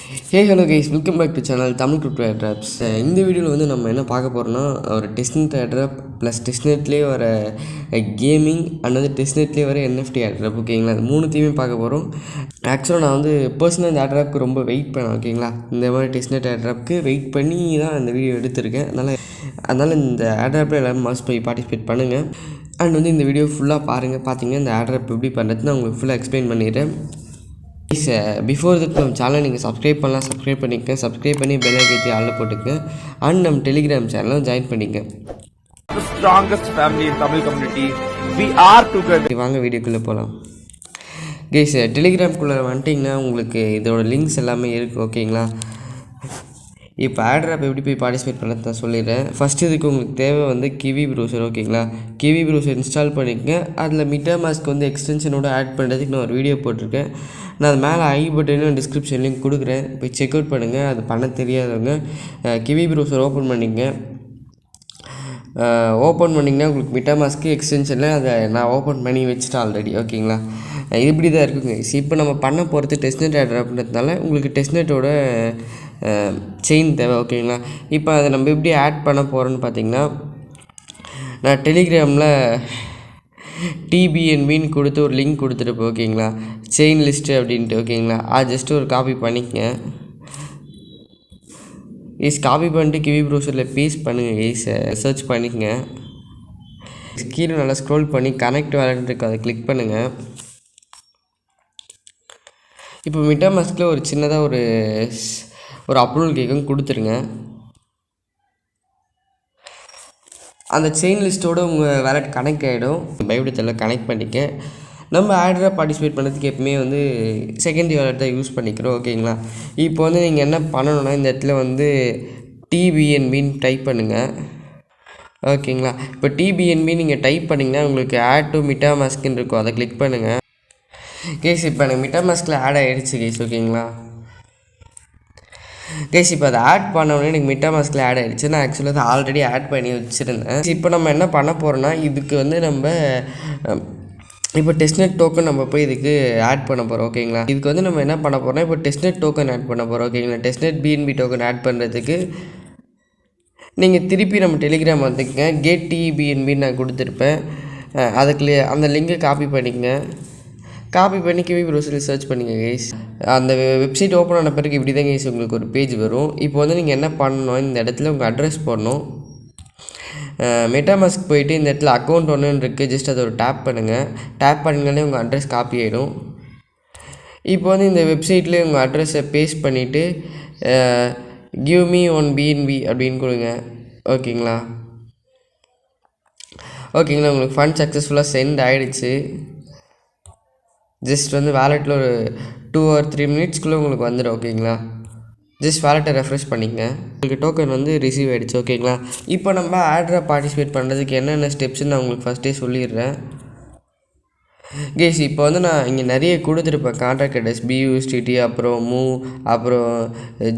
Hello guys, welcome back to channel Tamil Crypto Airdrops. இந்த வீடியோவில் வந்து நம்ம என்ன பார்க்க போகிறோம்னா ஒரு டெஸ்ட்நெட் airdrop ப்ளஸ் டெஸ்ட்நெட்லேயே வர கேமிங் அண்ட் டெஸ்ட்நெட்லேயே வர NFT airdrop ஓகேங்களா. அது மூணுத்தையுமே பார்க்க போகிறோம். ஆக்சுவலாக நான் வந்து பர்சனல் இந்த airdropக்கு ரொம்ப வெயிட் பண்ணேன் ஓகேங்களா. இந்த மாதிரி டெஸ்ட்நெட் airdropக்கு வெயிட் பண்ணி தான் இந்த வீடியோ எடுத்திருக்கேன். அதனால் இந்த airdropல எல்லோரும் மஸ்ட் போய் பார்ட்டிசிபேட் பண்ணுங்கள். அண்ட் வந்து இந்த வீடியோ ஃபுல்லாக பார்த்தீங்கன்னா இந்த airdrop எப்படி பண்ணுறதுன்னு நான் உங்களுக்கு ஃபுல்லாக எக்ஸ்பிளைன் பண்ணிடுறேன். பிஃபோர் இதுக்கு நம்ம சேனலை நீங்கள் சப்ஸ்கிரைப் பண்ணலாம், சப்ஸ்கிரைப் பண்ணிக்கங்க. சப்ஸ்கிரைப் பண்ணி பெல் ஐக்கனை ஆளில் போட்டுக்கங்க. அண்ட் நம்ம டெலிகிராம் சேனலும் ஜாயின் பண்ணிக்கங்க. The strongest family in Tamil community. We are together. வாங்க வீடியோக்குள்ளே போகலாம். கைஸ் டெலிகிராம்குள்ளே வந்துட்டிங்கன்னா உங்களுக்கு இதோட லிங்க்ஸ் எல்லாமே இருக்குது ஓகேங்களா. இப்போ airdrop எப்படி போய் பார்ட்டிசிபேட் பண்ண நான் சொல்லிடுறேன். ஃபஸ்ட்டு இதுக்கு உங்களுக்கு தேவை வந்து கிவி ப்ரௌசர் ஓகேங்களா. கிவி ப்ரௌசர் இன்ஸ்டால் பண்ணிக்கங்க. அதில் MetaMask வந்து எக்ஸ்டென்ஷனோட ஆட் பண்ணுறதுக்கு நான் ஒரு வீடியோ போட்டிருக்கேன். நான் அது மேலே ஐ பட்டனும் டிஸ்கிரிப்ஷன்லேயும் கொடுக்குறேன், போய் செக் அவுட் பண்ணுங்கள். அது பண்ண தெரியாதவங்க கிவி ப்ரௌசர் ஓப்பன் பண்ணிங்க. ஓப்பன் பண்ணிங்கன்னா உங்களுக்கு MetaMask எக்ஸ்டென்ஷனில் அதை நான் ஓப்பன் பண்ணி வச்சுட்டேன் ஆல்ரெடி ஓகேங்களா. இப்படி தான் இருக்குங்க. இப்போ நம்ம பண்ண போகிறது டெஸ்ட்நெட் airdropன்றதுனால உங்களுக்கு டெஸ்ட்நெட்டோட செயின் தேவை ஓகேங்களா. இப்போ அதை நம்ம எப்படி ஆட் பண்ண போகிறோன்னு பார்த்தீங்கன்னா, நான் டெலிகிராமில் டிபிஎன்பின்னு கொடுத்து ஒரு லிங்க் கொடுத்துருப்பேன் ஓகேங்களா. செயின் லிஸ்ட்டு அப்படின்ட்டு ஓகேங்களா. அது ஜஸ்ட்டு ஒரு காப்பி பண்ணிக்கங்க. காப்பி பண்ணிட்டு கிவி ப்ரௌசரில் பேஸ்ட் பண்ணுங்கள். சர்ச் பண்ணிக்கங்க. கீழே நல்லா ஸ்க்ரோல் பண்ணி கனெக்ட் வேலட் இருக்குது, அதை கிளிக் பண்ணுங்கள். இப்போ MetaMaskல ஒரு சின்னதாக ஒரு அப்ரூவல் கேட்கும் கொடுத்துருங்க. அந்த செயின் லிஸ்ட்டோடு உங்கள் வேலட் கனெக்ட் ஆகிடும். பயப்படத்தில் கனெக்ட் பண்ணிக்க. நம்ம airdrop பார்ட்டிசிபேட் பண்ணுறதுக்கு எப்பவுமே வந்து செகண்டரி வேலட் தான் யூஸ் பண்ணிக்கிறோம் ஓகேங்களா. இப்போ வந்து நீங்கள் என்ன பண்ணணுன்னா இந்த இடத்துல வந்து டிபிஎன்பின்னு டைப் பண்ணுங்கள் ஓகேங்களா. இப்போ டிபிஎன்பி நீங்கள் டைப் பண்ணிங்கன்னா உங்களுக்கு ஆட் டு MetaMaskன்னு இருக்கும், அதை கிளிக் பண்ணுங்கள். கேஸ் இப்போ எனக்கு MetaMaskல ஆட் ஆகிடுச்சு கேஸ் ஓகேங்களா. கேஸ் இப்போ அதை ஆட் பண்ணோடனே எனக்கு MetaMaskல ஆட் ஆகிடுச்சு. நான் ஆக்சுவலாக அதை ஆல்ரெடி ஆட் பண்ணி வச்சுருந்தேன். இப்போ நம்ம என்ன பண்ண போகிறோன்னா இதுக்கு வந்து நம்ம இப்போ டெஸ்ட்நெட் டோக்கன் நம்ம போய் இதுக்கு ஆட் பண்ண போகிறோம் ஓகேங்களா. இதுக்கு வந்து நம்ம என்ன பண்ண போகிறோம்னா இப்போ டெஸ்ட்நெட் டோக்கன் ஆட் பண்ண போகிறோம் ஓகேங்களா. டெஸ்ட்நெட் பிஎன்பி டோக்கன் ஆட் பண்ணுறதுக்கு நீங்கள் திருப்பி நம்ம டெலிகிராம் வந்துக்குங்க. கேட் டிபிஎன்பின்னு நான் கொடுத்துருப்பேன். அதுக்குள்ளே அந்த லிங்கை காப்பி பண்ணிக்கங்க. காப்பி பண்ணி கிவி ப்ரௌசரில் சர்ச் பண்ணிங்க கைஸ். அந்த வெப்சைட் ஓப்பன் ஆன பிறகு இப்படி தான் கைஸ் உங்களுக்கு ஒரு பேஜ் வரும். இப்போ வந்து நீங்கள் என்ன பண்ணணும், இந்த இடத்துல உங்கள் அட்ரஸ் போடணும். MetaMask போயிட்டு இந்த இடத்துல அக்கௌண்ட் ஒன்றுன்னு இருக்குது, ஜஸ்ட் அதை ஒரு டேப் பண்ணுங்கள். டேப் பண்ணிங்கனாலே உங்கள் அட்ரஸ் காப்பி ஆகிடும். இப்போ வந்து இந்த வெப்சைட்லேயே உங்கள் அட்ரஸை பேஸ்ட் பண்ணிவிட்டு கிவ் மீ ஒன் பிஎன்பி அப்படின்னு கொடுங்க ஓகேங்களா. ஓகேங்களா, உங்களுக்கு ஃபண்ட் சக்ஸஸ்ஃபுல்லாக சென்ட் ஆகிடுச்சு. ஜஸ்ட் வந்து வேலெட்டில் ஒரு 2 or 3 மினிட்ஸ்க்குள்ளே உங்களுக்கு வந்துடும் ஓகேங்களா. ஜஸ்ட் வேலெட்டை ரெஃப்ரெஷ் பண்ணிக்கங்க. உங்களுக்கு டோக்கன் வந்து ரிசீவ் ஆகிடுச்சு ஓகேங்களா. இப்போ நம்ம airdrop பார்ட்டிசிபேட் பண்ணுறதுக்கு என்னென்ன ஸ்டெப்ஸ்ன்னு நான் உங்களுக்கு ஃபஸ்ட்டே சொல்லிடுறேன். கேஸ் இப்போ வந்து நான் இங்கே நிறைய கொடுத்துருப்பேன். கான்ட்ராக்ட் அட்ரஸ் பியூஎஸ்டிடி, அப்புறம் அப்புறம்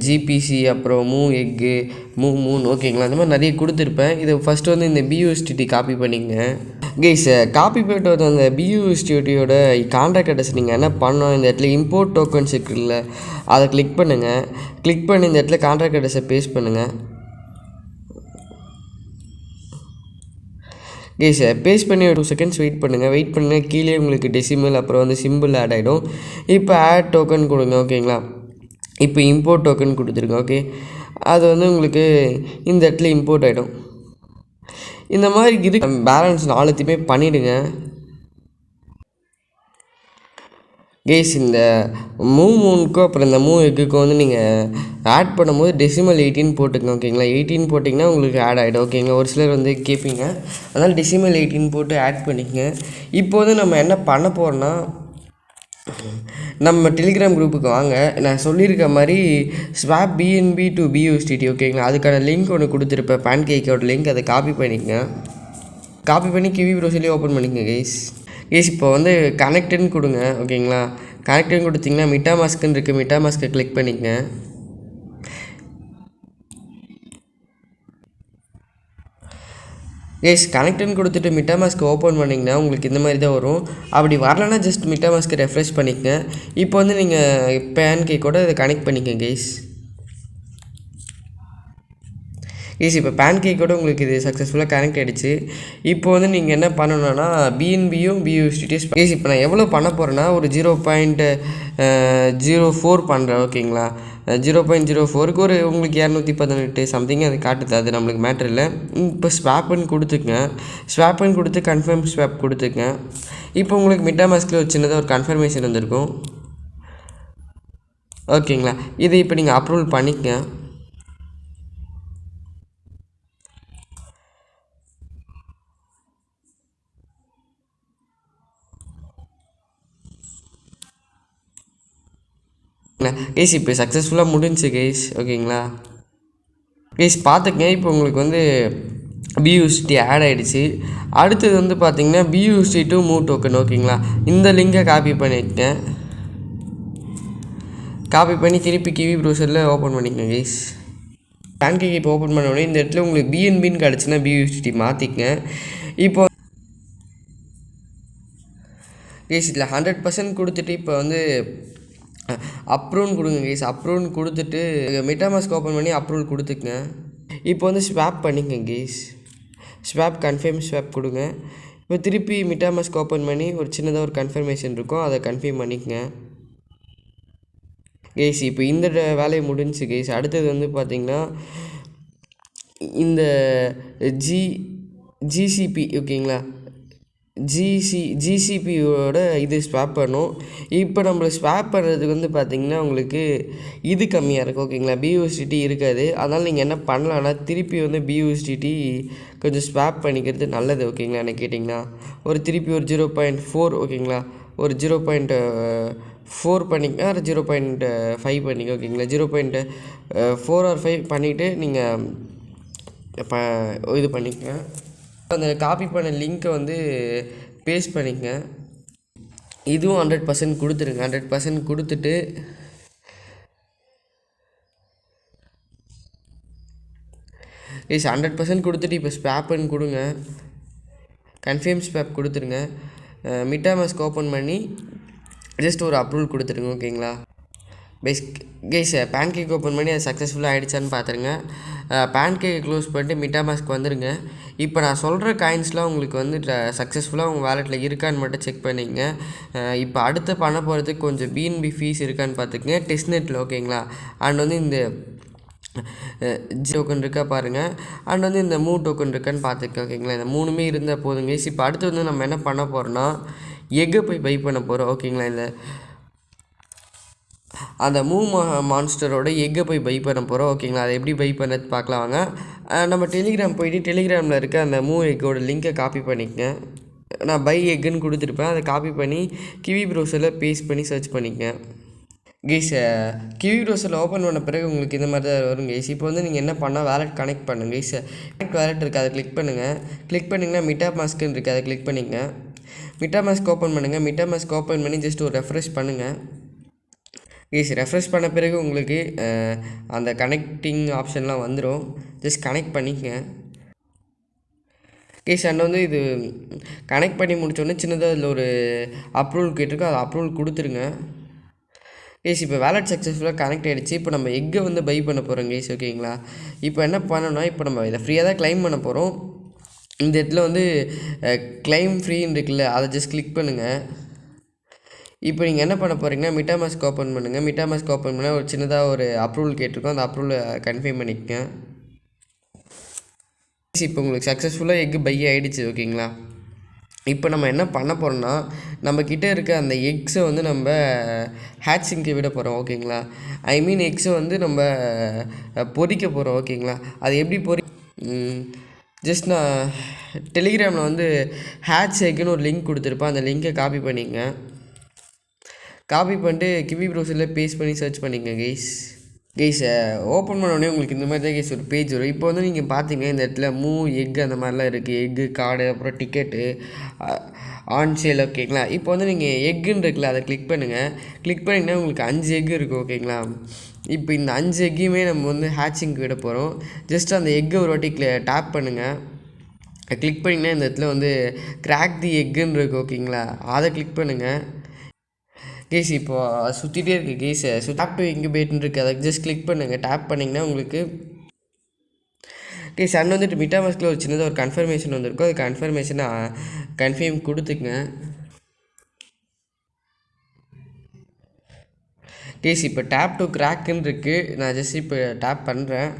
ஜிபிசி, அப்புறம் எக்கு மூன் ஓகேங்களா. அந்த மாதிரி நிறைய கொடுத்துருப்பேன். இதை ஃபஸ்ட்டு வந்து இந்த பியூஎஸ்டிடி காப்பி பண்ணிங்க. கேஸ் காப்பி பண்ணிட்டு வந்து அந்த பியூஎஸ்டிடியோட கான்ட்ராக்ட் அட்ரஸ் நீங்கள் என்ன பண்ணணும், இந்த இடத்துல இம்போர்ட் டோக்கன்ஸ் இருக்குல்ல, அதை கிளிக் பண்ணுங்கள். கிளிக் பண்ணி இந்த இடத்துல கான்ட்ராக்ட் அட்ரஸை பேஸ்ட் பண்ணுங்கள். கேஸ் பேஸ்ட் பண்ணி ஒரு 2 seconds வெயிட் பண்ணுங்கள். வெயிட் பண்ணுங்கள். கீழே உங்களுக்கு டெசிமல் அப்புறம் வந்து சிம்பிள் ஆட் ஆகிடும். இப்போ ஆட் டோக்கன் கொடுங்க ஓகேங்களா. இப்போ இம்போர்ட் டோக்கன் கொடுத்துருங்க ஓகே. அது வந்து உங்களுக்கு இந்த இடத்துல இம்போர்ட் ஆகிடும். இந்த மாதிரி இருக்கு. பேலன்ஸ் 4த்தையுமே பண்ணிவிடுங்க. கேஸ் இந்த மூனுக்கும் அப்புறம் இந்த எக்குக்கும் வந்து நீங்கள் ஆட் பண்ணும்போது டெசிமல் 18 போட்டுக்கங்க ஓகேங்களா. 18 போட்டிங்கன்னா உங்களுக்கு ஆட் ஆகிடும் ஓகேங்களா. ஒரு சிலர் வந்து கேட்பீங்க, அதனால் டெசிமல் 18 போட்டு ஆட் பண்ணிக்கங்க. இப்போ வந்து நம்ம என்ன பண்ண போகிறோன்னா, நம்ம டெலிகிராம் குரூப்புக்கு வாங்க. நான் சொல்லியிருக்க மாதிரி ஸ்வாப் பிஎன்பி டு பியூஎஸ்டிடி ஓகேங்களா. அதுக்கான லிங்க் ஒன்று கொடுத்துருப்பேன், பேன்கேக்கோட லிங்க். அதை காப்பி பண்ணிக்கங்க. காப்பி பண்ணி கிவி ப்ரௌசர்லேயே ஓப்பன் பண்ணிக்கங்க கைஸ். இப்போ வந்து கனெக்டுன்னு கொடுங்க ஓகேங்களா. கனெக்டுன்னு கொடுத்தீங்கன்னா MetaMaskன்னு இருக்குது, MetaMaskை கிளிக் பண்ணிக்கங்க. கைஸ் கனெக்ட்னு கொடுத்துட்டு மிட்டாமாஸ்க் ஓப்பன் பண்ணிங்கன்னா உங்களுக்கு இந்த மாதிரி தான் வரும். அப்படி வரலன்னா ஜஸ்ட் மிட்டாமாஸ்க்கு ரெஃப்ரெஷ் பண்ணிக்கங்க. இப்போ வந்து நீங்கள் பேன் கேக்கோட இதை கனெக்ட் பண்ணிக்கங்க கைஸ். இப்போ பேன் கேக்கோட உங்களுக்கு இது சக்ஸஸ்ஃபுல்லாக கனெக்ட் ஆகிடுச்சு. இப்போ வந்து நீங்கள் என்ன பண்ணணுன்னா பிஎன்பியும் பியூஎஸ்டிடியும் இப்போ நான் எவ்வளோ பண்ண போகிறேன்னா ஒரு 0.04 பண்ணுறேன் ஓகேங்களா. 0.04க்கு ஒரு உங்களுக்கு 218 சம்திங் அது காட்டுது, அது நம்மளுக்கு மேட்ரு இல்லை. இப்போ ஸ்வாப் பண்ணி கொடுத்துக்குங்க. ஸ்வாப் பண்ணி கொடுத்து கன்ஃபார்ம் ஸ்வாப் கொடுத்துக்குங்க. இப்போ உங்களுக்கு மிட்டாமாஸ்கில் ஒரு சின்னதாக ஒரு கன்ஃபர்மேஷன் வந்திருக்கும் ஓகேங்களா. இது இப்போ நீங்கள் அப்ரூவல் பண்ணிக்கங்க. கைஸ் இப்போ சக்ஸஸ்ஃபுல்லாக முடிஞ்சிச்சு கைஸ் ஓகேங்களா. கைஸ் பார்த்துக்கங்க. இப்போ உங்களுக்கு வந்து பியூஎஸ்டி ஆட் ஆகிடுச்சு. அடுத்தது வந்து பார்த்தீங்கன்னா பியூஎஸ்டி டு மூவ் டோக்கன் ஓகேங்களா. இந்த லிங்கை காப்பி பண்ணிக்கங்க. காப்பி பண்ணி திருப்பி கிவி ப்ரௌசரில் ஓப்பன் பண்ணிக்கங்க கைஸ். பேன்கேக் இப்போ ஓப்பன் பண்ண உடனே இந்த இடத்துல உங்களுக்கு பிஎன்பின்னு கிடச்சுன்னா பியூஎஸ்டி மாற்றிக்கங்க. இப்போ கைஸ் இதில் 100% கொடுத்துட்டு இப்போ வந்து அப்ரூவ்னு கொடுங்க கைஸ். அப்ரூவ்னு கொடுத்துட்டு மிட்டாமாஸ்க் ஓப்பன் பண்ணி அப்ரூவல் கொடுத்துக்குங்க. இப்போ வந்து ஸ்வாப் பண்ணிக்கங்க கைஸ். ஸ்வாப் கன்ஃபார்ம் ஸ்வாப் கொடுங்க. இப்போ திருப்பி மிட்டாமாஸ்க் ஓப்பன் பண்ணி ஒரு சின்னதாக ஒரு கன்ஃபர்மேஷன் இருக்கும், அதை கன்ஃபார்ம் பண்ணிக்கங்க கைஸ். இப்போ இந்த வேலையை முடிஞ்சிச்சு கைஸ். அடுத்தது வந்து பார்த்திங்கன்னா இந்த ஜிசிபி ஓகேங்களா. ஜிசிபியோட இது ஸ்வாப் பண்ணும். இப்போ நம்மளை ஸ்வாப் பண்ணுறதுக்கு வந்து பார்த்திங்கன்னா உங்களுக்கு இது கம்மியாக இருக்கும் ஓகேங்களா. பியூஎஸ்டிடி இருக்காது. அதனால் நீங்கள் என்ன பண்ணலான்னா திருப்பி வந்து பியூஎஸ்டிடி கொஞ்சம் ஸ்வாப் பண்ணிக்கிறது நல்லது ஓகேங்களா. என்ன கேட்டிங்கன்னா ஒரு திருப்பி ஒரு 0.4 ஓகேங்களா, ஒரு 0.4 பண்ணிங்க, ஒரு 0.5 பண்ணிங்க ஓகேங்களா. 0.4 or 5 பண்ணிவிட்டு நீங்கள் இது பண்ணிக்கங்க. அந்த காப்பி பண்ண லிங்க்கை வந்து பேஸ்ட் பண்ணிக்கங்க. இதுவும் 100% கொடுத்துருங்க. 100% கொடுத்துட்டு இஸ் 100% கொடுத்துட்டு இப்போ ஸ்வாப்னு கொடுங்க. கன்ஃபார்ம் ஸ்வாப் கொடுத்துருங்க. மிட்டாமாஸ்க் ஓப்பன் பண்ணி ஜஸ்ட் ஒரு அப்ரூவல் கொடுத்துருங்க ஓகேங்களா. கைஸ் பேன்கேக் ஓப்பன் பண்ணி அது சக்ஸஸ்ஃபுல்லாக ஆகிடுச்சான்னு பார்த்துருங்க. பேன்கேக்கை க்ளோஸ் பண்ணிட்டு மிட்டாமாஸ்க் வந்துடுங்க. இப்போ நான் சொல்கிற காயின்ஸ்லாம் உங்களுக்கு வந்து சக்ஸஸ்ஃபுல்லாக உங்கள் வேலெட்டில் இருக்கான்னு மட்டும் செக் பண்ணிங்க. இப்போ அடுத்து பண்ண போகிறதுக்கு கொஞ்சம் பிஎன்பி ஃபீஸ் இருக்கான்னு பார்த்துக்குங்க டெஸ்ட்நெட்டில் ஓகேங்களா. அண்ட் வந்து இந்த டோக்கன் இருக்கா பாருங்கள். அண்ட் வந்து இந்த மூவ் டோக்கன் இருக்கான்னு பார்த்துக்க ஓகேங்களா. இந்த மூணுமே இருந்தால் போதுங்க. இப்போ அடுத்து வந்து நம்ம என்ன பண்ண போகிறோன்னா எக்கை போய் பை பண்ண போகிறோம் ஓகேங்களா. இந்த அந்த மான்ஸ்டரோட எக்கை போய் பை பண்ண போகிறோம் ஓகேங்களா. அதை எப்படி பை பண்ணுறது பார்க்கலாம் வாங்க. நம்ம டெலிகிராம் போயிட்டு டெலிகிராமில் இருக்க அந்த எக்கோட லிங்க்கை காப்பி பண்ணிக்கங்க. நான் பை எக்குன்னு கொடுத்துருப்பேன், அதை காப்பி பண்ணி கிவி ப்ரௌசரில் பேஸ்ட் பண்ணி சர்ச் பண்ணிக்கங்க கைஸ். கிவி ப்ரௌசரில் ஓப்பன் பண்ண பிறகு உங்களுக்கு இந்த மாதிரி தான் வரும் கைஸ். இப்போ வந்து நீங்கள் என்ன பண்ணால் வேலெட் கனெக்ட் பண்ணுங்க கைஸ். கனெக்ட் வேலெட் இருக்குது, அதை கிளிக் பண்ணுங்கள். கிளிக் பண்ணிங்கன்னா மிட்டாமாஸ்க்குன்னு இருக்குது, அதை கிளிக் பண்ணிங்க. மிட்டாமாஸ்க் ஓப்பன் பண்ணுங்கள். மிட்டாமாஸ்க் ஓப்பன் பண்ணி ஜஸ்ட் ஒரு ரெஃப்ரெஷ் பண்ணுங்கள் கைஸ். ரெஃப்ரெஷ் பண்ண பிறகு உங்களுக்கு அந்த கனெக்டிங் ஆப்ஷன்லாம் வந்துடும். ஜஸ்ட் கனெக்ட் பண்ணிக்கங்க கைஸ். அண்ட் வந்து இது கனெக்ட் பண்ணி முடித்தோடனே சின்னதாக இதில் ஒரு அப்ரூவல் கேட்டிருக்கோம், அதை அப்ரூவல் கொடுத்துருங்க கைஸ். இப்போ வேலெட் சக்ஸஸ்ஃபுல்லாக கனெக்ட் ஆகிடுச்சு. இப்போ நம்ம எக்கை வந்து பை பண்ண போகிறோம் கைஸ் ஓகேங்களா. இப்போ என்ன பண்ணணும்னா இப்போ நம்ம இதை ஃப்ரீயாக தான் கிளைம் பண்ண போகிறோம். இந்த இடத்துல வந்து கிளைம் ஃப்ரீன்னு இருக்குல்ல, அதை ஜஸ்ட் கிளிக் பண்ணுங்கள். இப்போ நீங்கள் என்ன பண்ண போகிறீங்கன்னா மிட்டாமாஸ்க் ஓப்பன் பண்ணுங்கள். மிட்டாமாஸ்க் ஓப்பன் பண்ணால் ஒரு சின்னதாக ஒரு அப்ரூவல் கேட்டிருக்கோம், அந்த அப்ரூவலை கன்ஃபார்ம் பண்ணிக்கங்க. இப்போ உங்களுக்கு சக்ஸஸ்ஃபுல்லாக எக்கு பை ஆகிடுச்சு ஓகேங்களா. இப்போ நம்ம என்ன பண்ண போகிறோம்னா நம்மக்கிட்ட இருக்க அந்த எக்ஸை வந்து நம்ம ஹேட்சிங்க்கு விட போகிறோம் ஓகேங்களா. ஐ மீன் எக்ஸை வந்து நம்ம பொரிக்க போகிறோம் ஓகேங்களா. அது எப்படி ஜஸ்ட் நான் டெலிகிராமில் வந்து ஹேட்ச் எக்குன்னு ஒரு லிங்க் கொடுத்துருப்பேன், அந்த லிங்கை காப்பி பண்ணிங்க. காப்பி பண்ணிட்டு கிவி ப்ரௌசரில் பேஸ்ட் பண்ணி சர்ச் பண்ணிங்க கைஸ். ஓப்பன் பண்ணோடனே உங்களுக்கு இந்த மாதிரி தான் கைஸ் ஒரு பேஜ் வரும். இப்போ வந்து நீங்கள் பார்த்தீங்க இந்த இடத்துல எக்கு அந்த மாதிரிலாம் இருக்குது. எக்கு கார்டு அப்புறம் டிக்கெட்டு ஆன் சேல் ஓகேங்களா. இப்போ வந்து நீங்கள் எக்குன்னு இருக்குல்ல, அதை கிளிக் பண்ணுங்கள். கிளிக் பண்ணிங்கன்னா உங்களுக்கு 5 எக்கு இருக்குது ஓகேங்களா. இப்போ இந்த 5 எக்கையுமே நம்ம வந்து ஹேட்சிங்க்கு விட போகிறோம். ஜஸ்ட் அந்த எக்கை ஒரு வாட்டி டேப் பண்ணுங்கள். கிளிக் பண்ணிங்கன்னா இந்த இடத்துல வந்து கிராக் தி எக்குன்னு இருக்குது ஓகேங்களா, அதை கிளிக் பண்ணுங்கள். கேஸ் இப்போது சுற்றிட்டே இருக்குது கேஸை டேப் டு இன்குபேட்னு இருக்குது, அதை ஜஸ்ட் கிளிக் பண்ணுங்கள். டேப் பண்ணிங்கன்னா உங்களுக்கு கேஸ் அண்ட் வந்துட்டு மிட்டாமாஸ்கில் ஒரு சின்னதாக ஒரு கன்ஃபர்மேஷன் வந்திருக்கும். அது கன்ஃபர்மேஷனை கன்ஃபார்ம் கொடுத்துக்குங்க. கேஸ் இப்போ டேப் டு கிராக்குன்னு இருக்குது, நான் ஜஸ்ட் இப்போ டேப் பண்ணுறேன்.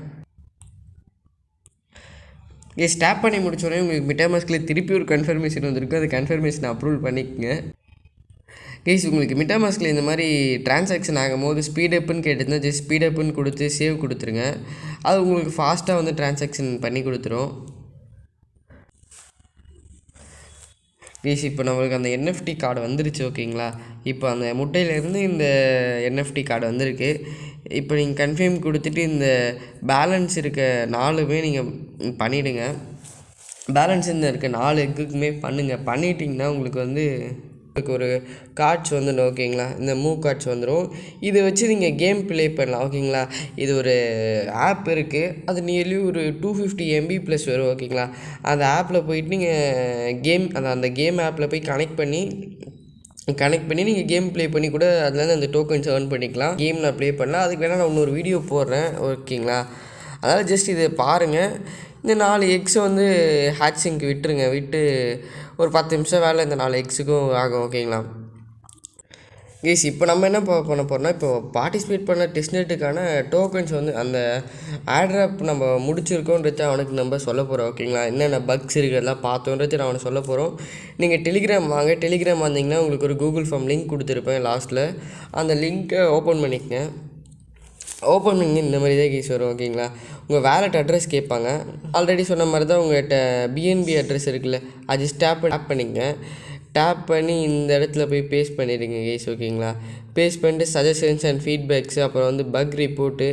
கேஸ் டேப் பண்ணி முடிச்சோடனே உங்களுக்கு மிட்டாமாஸ்கில் திருப்பி ஒரு கன்ஃபர்மேஷன் வந்திருக்கும், அது கன்ஃபர்மேஷனை அப்ரூவல் பண்ணிக்கோங்க. கேஸ் உங்களுக்கு மிட்டாமாஸ்கில் இந்த மாதிரி ட்ரான்சாக்ஷன் ஆகும்போது ஸ்பீடப்புன்னு கேட்டிருந்தா ஜஸ்ட் ஸ்பீடப்புன்னு கொடுத்து சேவ் கொடுத்துருங்க. அது உங்களுக்கு ஃபாஸ்ட்டாக வந்து ட்ரான்சாக்ஷன் பண்ணி கொடுத்துரும். கேஸ் இப்போ நம்மளுக்கு அந்த என்எஃப்டி கார்டு வந்துருச்சு ஓகேங்களா. இப்போ அந்த முட்டையிலேருந்து இந்த என்எஃப்டி கார்டு வந்திருக்கு. இப்போ நீங்கள் கன்ஃபார்ம் கொடுத்துட்டு இந்த பேலன்ஸ் இருக்க 4மே நீங்கள் பண்ணிவிடுங்க. பேலன்ஸ் இந்த இருக்க 4 எக்குக்குமே பண்ணிட்டீங்கன்னா உங்களுக்கு வந்து ஒரு கார்ட்ஸ் வந்துடும் ஓகேங்களா. இந்த மூவ் கார்ட்ஸ் வந்துடும். இதை வச்சு நீங்கள் கேம் ப்ளே பண்ணலாம் ஓகேங்களா. இது ஒரு ஆப் இருக்குது, அது நியர்லி ஒரு 250 MB ப்ளஸ் வரும் ஓகேங்களா. அந்த ஆப்பில் போயிட்டு நீங்கள் கேம் அந்த கேம் ஆப்பில் போய் கனெக்ட் பண்ணி நீங்கள் கேம் ப்ளே பண்ணி கூட அதுலேருந்து அந்த டோக்கன்ஸ் ஏர்ன் பண்ணிக்கலாம். கேம் நான் ப்ளே பண்ணலாம். அதுக்கு வேணால் நான் இன்னொரு வீடியோ போடுறேன் ஓகேங்களா. அதனால் ஜஸ்ட் இதை பாருங்கள். இந்த 4 எக்ஸை வந்து ஹேட்சிங்க்கு விட்டு ஒரு 10 நிமிஷம் வேலை இந்த 4 எக்ஸுக்கும் ஆகும் ஓகேங்களா. கேஸ் இப்போ நம்ம என்ன பண்ண போகிறோம்னா, இப்போ பார்ட்டிசிபேட் பண்ண டெஸ்ட்நெட்டுக்கான டோக்கன்ஸ் வந்து அந்த ஏர்ட்ராப் நம்ம முடிச்சிருக்கோன்றது அவனுக்கு நம்ம சொல்ல போகிறோம் ஓகேங்களா. என்னென்ன பக்ஸ் இருக்கிறதெல்லாம் பார்த்தோன்றது நான் அவனுக்கு சொல்ல போகிறோம். நீங்கள் டெலிகிராம் வாங்க, டெலிகிராம் வந்தீங்கன்னா உங்களுக்கு ஒரு கூகுள் ஃபார்ம் லிங்க் கொடுத்துருப்பேன் லாஸ்ட்டில், அந்த லிங்க்கை ஓப்பன் பண்ணிக்கங்க. ஓப்பன் பண்ணி இந்த மாதிரி தான் கேஸ் வரும் ஓகேங்களா. உங்கள் வேலட் அட்ரஸ் கேட்பாங்க. ஆல்ரெடி சொன்ன மாதிரி தான் உங்கள்கிட்ட பிஎன்பி அட்ரஸ் இருக்குல்ல, அது ஜஸ்ட் டேப் பண்ணிங்க. டேப் பண்ணி இந்த இடத்துல போய் பேஸ்ட் பண்ணிடுங்க கேஸ் ஓகேங்களா. பேஸ்ட் பண்ணிட்டு சஜஷன்ஸ் அண்ட் ஃபீட்பேக்ஸு, அப்புறம் வந்து பக் ரிப்போர்ட்டு,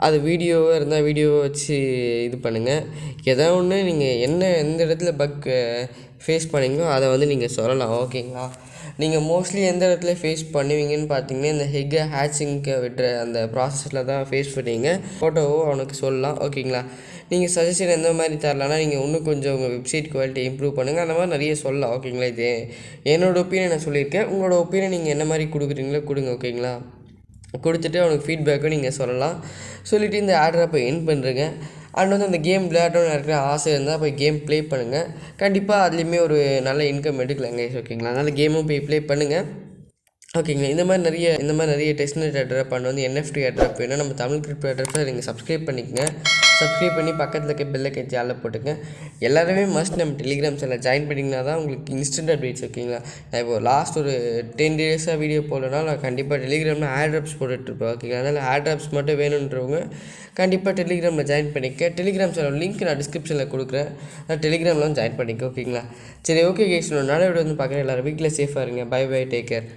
அது வீடியோவாக இருந்தால் வீடியோவை வச்சு இது பண்ணுங்கள். எதோ ஒன்று நீங்கள் எந்த இடத்துல பக் ஃபேஸ் பண்ணிங்களோ அதை வந்து நீங்கள் சொல்லலாம் ஓகேங்களா. நீங்கள் மோஸ்ட்லி எந்த இடத்துல ஃபேஸ் பண்ணுவீங்கன்னு பார்த்தீங்கன்னா இந்த ஹெக்கை ஹேட்சிங்க்கு விட்டுற அந்த ப்ராசஸில் தான் ஃபேஸ் பண்ணுவீங்க. ஃபோட்டோவோ அவனுக்கு சொல்லலாம் ஓகேங்களா. நீங்கள் சஜஷன் எந்த மாதிரி தரலான்னா நீங்கள் இன்னும் கொஞ்சம் உங்கள் வெப்சைட் குவாலிட்டி இம்ப்ரூவ் பண்ணுங்கள், அந்த மாதிரி நிறைய சொல்லலாம் ஓகேங்களா. இது என்னோடய ஒப்பீனியன் நான் சொல்லியிருக்கேன். உங்களோட ஒப்பீனியன் நீங்கள் என்ன மாதிரி கொடுக்குறீங்களோ கொடுங்க ஓகேங்களா. கொடுத்துட்டு அவனுக்கு ஃபீட்பேக்கும் நீங்கள் சொல்லலாம். சொல்லிவிட்டு இந்த ஆர்டரை எண்ட் பண்ணுறேங்க. அண்ட் வந்து அந்த கேம் விளையாடணும்னு இருக்கிற ஆசை இருந்தால் போய் கேம் ப்ளே பண்ணுங்கள். கண்டிப்பாக அதுலேயுமே ஒரு நல்ல இன்கம் எடுக்கலாங்க ஓகேங்களா. அதனால் கேமும் போய் ப்ளே பண்ணுங்கள் ஓகேங்களா. இந்த மாதிரி நிறைய டெஸ்ட்நெட் அட்ராப் பண்ண வந்து என்எஃப்டி அட்ராப் வேணும் நம்ம தமிழ் கிரிப்டோ அட்ராப்பில் நீங்கள் சப்ஸ்கிரைப் பண்ணிக்கங்க. சப்ஸ்கிரைப் பண்ணி பக்கத்தில் இருக்க பெல்லை கட்சி ஆளில் போட்டுங்க. எல்லாருமே மஸ்ட் நம்ம டெலிகிராம் சேனலில் ஜாயின் பண்ணிங்கன்னா தான் உங்களுக்கு இன்ஸ்டன்ட் அப்டேட்ஸ் ஓகேங்களா. நான் இப்போ லாஸ்ட் ஒரு 10 டேஸாக வீடியோ போடலன்னா நான் கண்டிப்பாக டெலிகிராமில் ஏர்ட்ராப்ஸ் போட்டுட்ருப்பேன் ஓகேங்களா. அதனால் ஏர்ட்ராப்ஸ் மட்டும் வேணுன்றவங்க கண்டிப்பாக டெலிகிராமில் ஜாயின் பண்ணிக்க. டெலிகிராம் சேனல் லிங்க் நான் டிஸ்கிரிப்ஷனில் கொடுக்குறேன், நான் டெலிகிராமில் ஜாயின் பண்ணிக்க ஓகேங்களா. சரி ஓகே கேஸ், நல்ல வீடியோ வந்து பார்க்குறேன். எல்லோரும் வீட்டில் சேஃபாக இருங்க. Bye bye, take care.